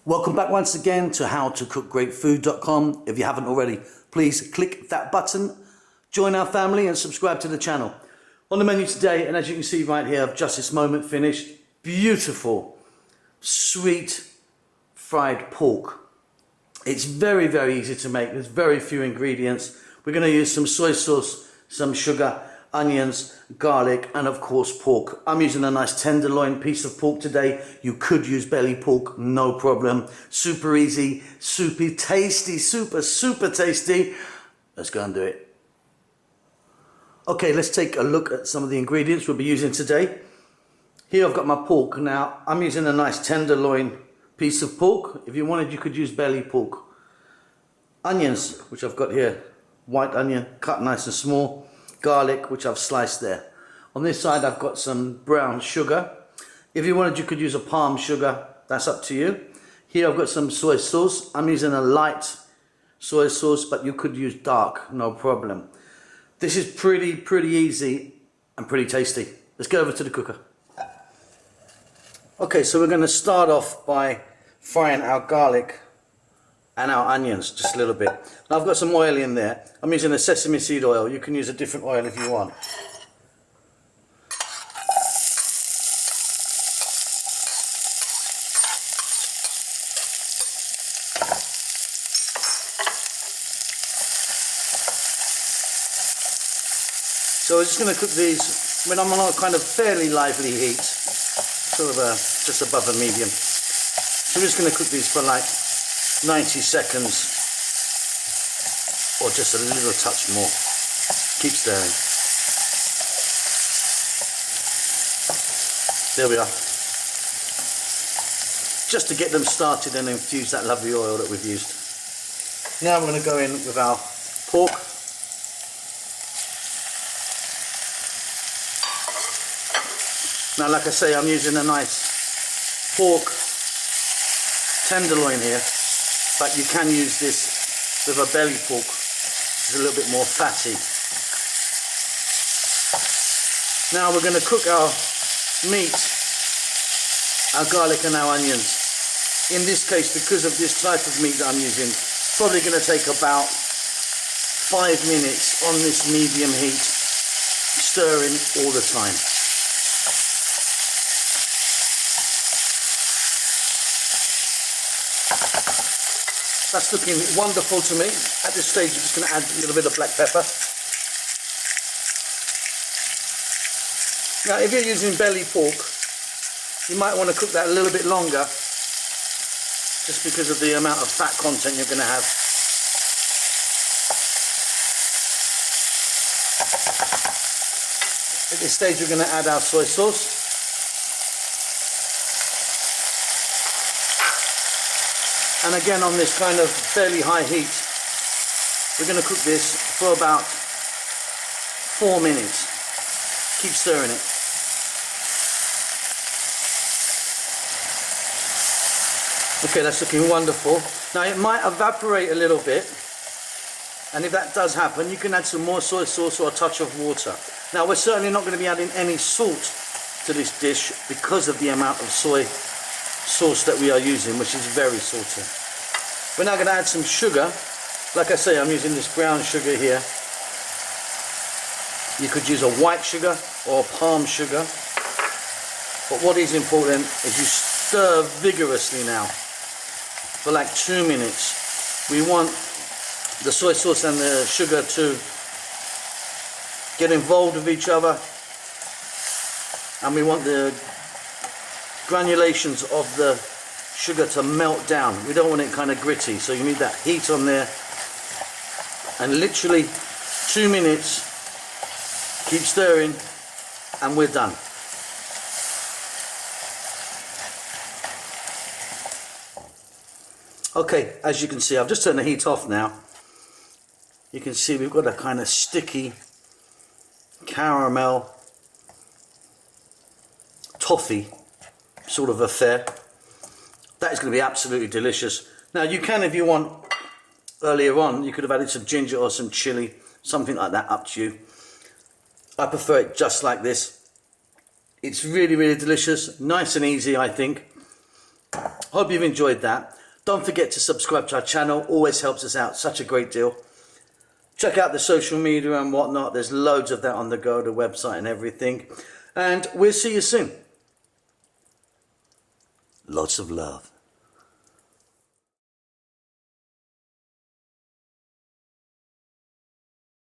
Welcome back once again to howtocookgreatfood.com. If you haven't already, please click that button, join our family and subscribe to the channel. On the menu today, and as you can see right here, I've just this moment finished, beautiful, sweet fried pork. It's very, very easy to make. There's very few ingredients. We're going to use some soy sauce, some sugar, onions, garlic, and of course pork. I'm using a nice tenderloin piece of pork today. You could use belly pork, no problem. Super easy, super tasty, super tasty. Let's go and do it. Okay, let's take a look at some of the ingredients we'll be using today. Here I've got my pork. Now I'm using a nice tenderloin piece of pork. If you wanted, you could use belly pork. Onions, which I've got here, white onion cut nice and small. Garlic, which I've sliced there. On this side I've got some brown sugar. If you wanted, you could use a palm sugar, that's up to you. Here I've got some soy sauce. I'm using a light soy sauce, but you could use dark, no problem. This is pretty easy and pretty tasty. Let's go over to the cooker. Okay, so we're going to start off by frying our garlic and our onions just a little bit. Now I've got some oil in there. I'm using a sesame seed oil. You can use a different oil if you want. So we're just going to cook these when I'm on a kind of fairly lively heat, sort of just above a medium. So we're just going to cook these for like 90 seconds or just a little touch more. Keep stirring. There we are. Just to get them started and infuse that lovely oil that we've used. Now we're going to go in with our pork. Now, like I say, I'm using a nice pork tenderloin here, but you can use this with a belly pork. It's a little bit more fatty. Now we're going to cook our meat, our garlic and our onions. In this case, because of this type of meat that I'm using, it's probably going to take about 5 minutes on this medium heat, stirring all the time. That's looking wonderful to me. At this stage, I'm just going to add a little bit of black pepper. Now, if you're using belly pork, you might want to cook that a little bit longer, just because of the amount of fat content you're going to have. At this stage, we're going to add our soy sauce. And again, on this kind of fairly high heat, we're going to cook this for about 4 minutes. Keep stirring it. Okay, that's looking wonderful. Now it might evaporate a little bit, and if that does happen, you can add some more soy sauce or a touch of water. Now we're certainly not going to be adding any salt to this dish because of the amount of soy sauce that we are using, which is very salty. We're now going to add some sugar. Like I say, I'm using this brown sugar here. You could use a white sugar or palm sugar, but what is important is you stir vigorously now for like 2 minutes. We want the soy sauce and the sugar to get involved with each other, and we want the granulations of the sugar to melt down. We don't want it kind of gritty, so you need that heat on there. And literally 2 minutes, keep stirring, and we're done. Okay, as you can see, I've just turned the heat off now. You can see we've got a kind of sticky caramel toffee sort of affair. That is going to be absolutely delicious. Now you can, if you want, earlier on you could have added some ginger or some chili, something like that, up to you. I prefer it just like this. It's really delicious, nice and easy, I think. Hope you've enjoyed that. Don't forget to subscribe to our channel. Always helps us out such a great deal. Check out the social media and whatnot. There's loads of that on the go, the website and everything. And we'll see you soon. Lots of love.